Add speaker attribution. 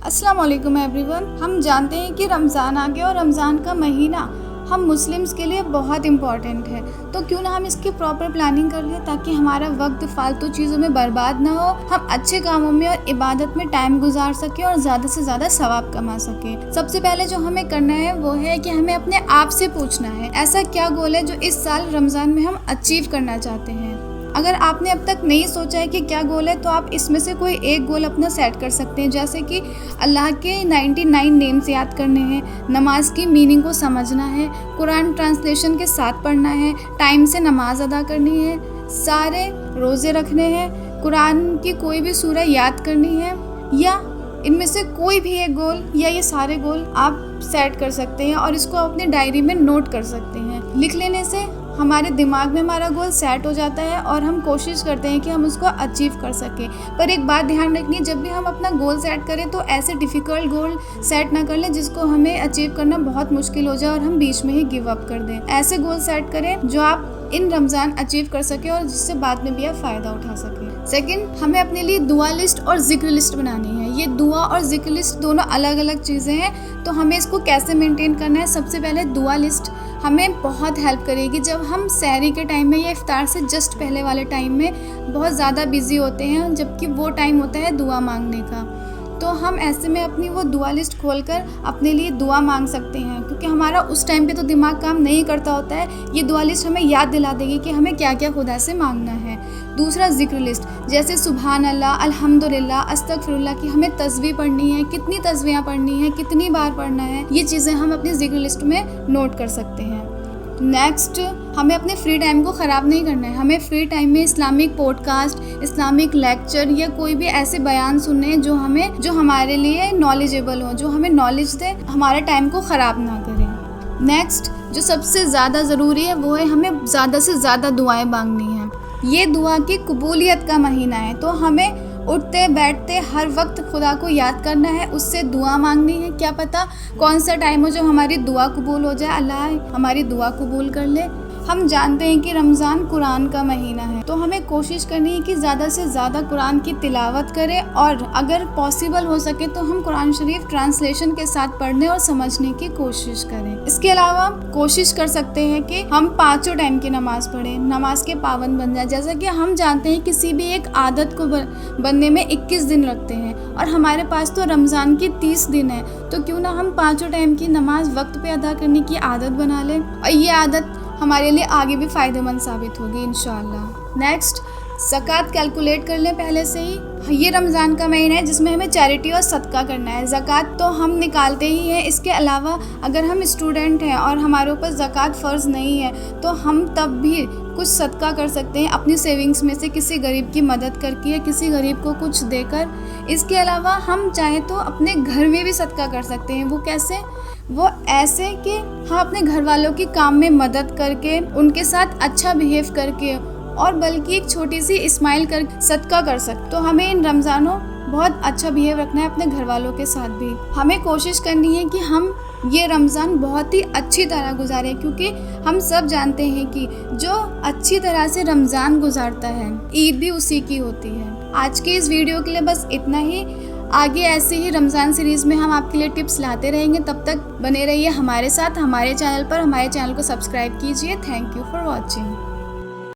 Speaker 1: अस्सलाम वालेकुम एवरीवन। हम जानते हैं कि रमज़ान आ गया और रमज़ान का महीना हम मुस्लिम्स के लिए बहुत इम्पॉर्टेंट है, तो क्यों ना हम इसकी प्रॉपर प्लानिंग कर लें ताकि हमारा वक्त फालतू चीज़ों में बर्बाद ना हो, हम अच्छे कामों में और इबादत में टाइम गुजार सकें और ज़्यादा से ज़्यादा सवाब कमा सकें। सबसे पहले जो हमें करना है वो है कि हमें अपने आप से पूछना है ऐसा क्या गोल है जो इस साल रमज़ान में हम अचीव करना चाहते हैं। अगर आपने अब तक नहीं सोचा है कि क्या गोल है तो आप इसमें से कोई एक गोल अपना सेट कर सकते हैं, जैसे कि अल्लाह के 99 नेम्स याद करने हैं, नमाज की मीनिंग को समझना है, कुरान ट्रांसलेशन के साथ पढ़ना है, टाइम से नमाज अदा करनी है, सारे रोज़े रखने हैं, कुरान की कोई भी सूरह याद करनी है, या इनमें से कोई भी एक गोल या ये सारे गोल आप सेट कर सकते हैं और इसको अपनी डायरी में नोट कर सकते हैं। लिख लेने से हमारे दिमाग में हमारा गोल सेट हो जाता है और हम कोशिश करते हैं कि हम उसको अचीव कर सकें। पर एक बात ध्यान रखनी, जब भी हम अपना गोल सेट करें तो ऐसे डिफ़िकल्ट गोल सेट ना कर लें जिसको हमें अचीव करना बहुत मुश्किल हो जाए और हम बीच में ही गिव अप कर दें। ऐसे गोल सेट करें जो आप इन रमज़ान अचीव कर सके और जिससे बाद में भी आप फ़ायदा उठा सकें। सेकंड, हमें अपने लिए दुआ लिस्ट और जिक्र लिस्ट बनानी है। ये दुआ और जिक्र लिस्ट दोनों अलग अलग चीज़ें हैं, तो हमें इसको कैसे मेंटेन करना है। सबसे पहले दुआ लिस्ट हमें बहुत हेल्प करेगी जब हम सहरी के टाइम में या इफ्तार से जस्ट पहले वाले टाइम में बहुत ज़्यादा बिजी होते हैं, जबकि वो टाइम होता है दुआ मांगने का। तो हम ऐसे में अपनी वो दुआ लिस्ट खोलकर अपने लिए दुआ मांग सकते हैं, क्योंकि हमारा उस टाइम पे तो दिमाग काम नहीं करता होता है। ये दुआ लिस्ट हमें याद दिला देगी कि हमें क्या क्या खुदा से मांगना है। दूसरा, जिक्र लिस्ट, जैसे सुभान अल्लाह, अल्हम्दुलिल्लाह, अस्तगफिरुल्लाह की हमें तस्बीह पढ़नी है, कितनी तस्बीहां पढ़नी है, कितनी बार पढ़ना है, ये चीज़ें हम अपनी जिक्र लिस्ट में नोट कर सकते हैं। नेक्स्ट, हमें अपने फ्री टाइम को ख़राब नहीं करना है। हमें फ्री टाइम में इस्लामिक पॉडकास्ट, इस्लामिक लेक्चर या कोई भी ऐसे बयान सुनने हैं जो हमारे लिए नॉलेजेबल हो, जो हमें नॉलेज दे, हमारे टाइम को ख़राब ना करें। नेक्स्ट, जो सबसे ज़्यादा ज़रूरी है वो है हमें ज़्यादा से ज़्यादा दुआएं मांगनी हैं। ये दुआ की कबूलियत का महीना है, तो हमें उठते बैठते हर वक्त खुदा को याद करना है, उससे दुआ मांगनी है। क्या पता कौन सा टाइम हो जो हमारी दुआ कबूल हो जाए, अल्लाह हमारी दुआ कबूल कर ले। हम जानते हैं कि रमज़ान कुरान का महीना है, तो हमें कोशिश करनी है कि ज़्यादा से ज़्यादा कुरान की तिलावत करें और अगर पॉसिबल हो सके तो हम कुरान शरीफ ट्रांसलेशन के साथ पढ़ने और समझने की कोशिश करें। इसके अलावा कोशिश कर सकते हैं कि हम 5 टाइम की नमाज़ पढ़ें, नमाज के पाबंद बन जाए। जैसा कि हम जानते हैं किसी भी एक आदत को बनने में 21 दिन लगते हैं और हमारे पास तो रमज़ान की 30 दिन है, तो क्यों ना हम 5 टाइम की नमाज वक्त पे अदा करने की आदत बना लें और ये आदत हमारे लिए आगे भी फ़ायदेमंद साबित होगी इंशाअल्लाह। नेक्स्ट, ज़कात कैलकुलेट कर लें पहले से ही। ये रमज़ान का महीना है जिसमें हमें चैरिटी और सदका करना है। ज़कात तो हम निकालते ही हैं, इसके अलावा अगर हम स्टूडेंट हैं और हमारे ऊपर ज़कात फ़र्ज़ नहीं है तो हम तब भी कुछ सदका कर सकते हैं अपनी सेविंग्स में से, किसी गरीब की मदद करके या किसी गरीब को कुछ देकर। इसके अलावा हम चाहें तो अपने घर में भी सदका कर सकते हैं। वो कैसे? वो ऐसे कि हम अपने घर वालों की काम में मदद करके, उनके साथ अच्छा बिहेव करके और बल्कि एक छोटी सी स्माइल कर सदका कर सकते। तो हमें इन रमज़ानों बहुत अच्छा बिहेव रखना है अपने घर वालों के साथ भी। हमें कोशिश करनी है कि हम ये रमज़ान बहुत ही अच्छी तरह गुजारें, क्योंकि हम सब जानते हैं कि जो अच्छी तरह से रमज़ान गुजारता है ईद भी उसी की होती है। आज के इस वीडियो के लिए बस इतना ही। आगे ऐसे ही रमज़ान सीरीज़ में हम आपके लिए टिप्स लाते रहेंगे। तब तक बने रहिए हमारे साथ, हमारे चैनल पर। हमारे चैनल को सब्सक्राइब कीजिए। Thank you for watching.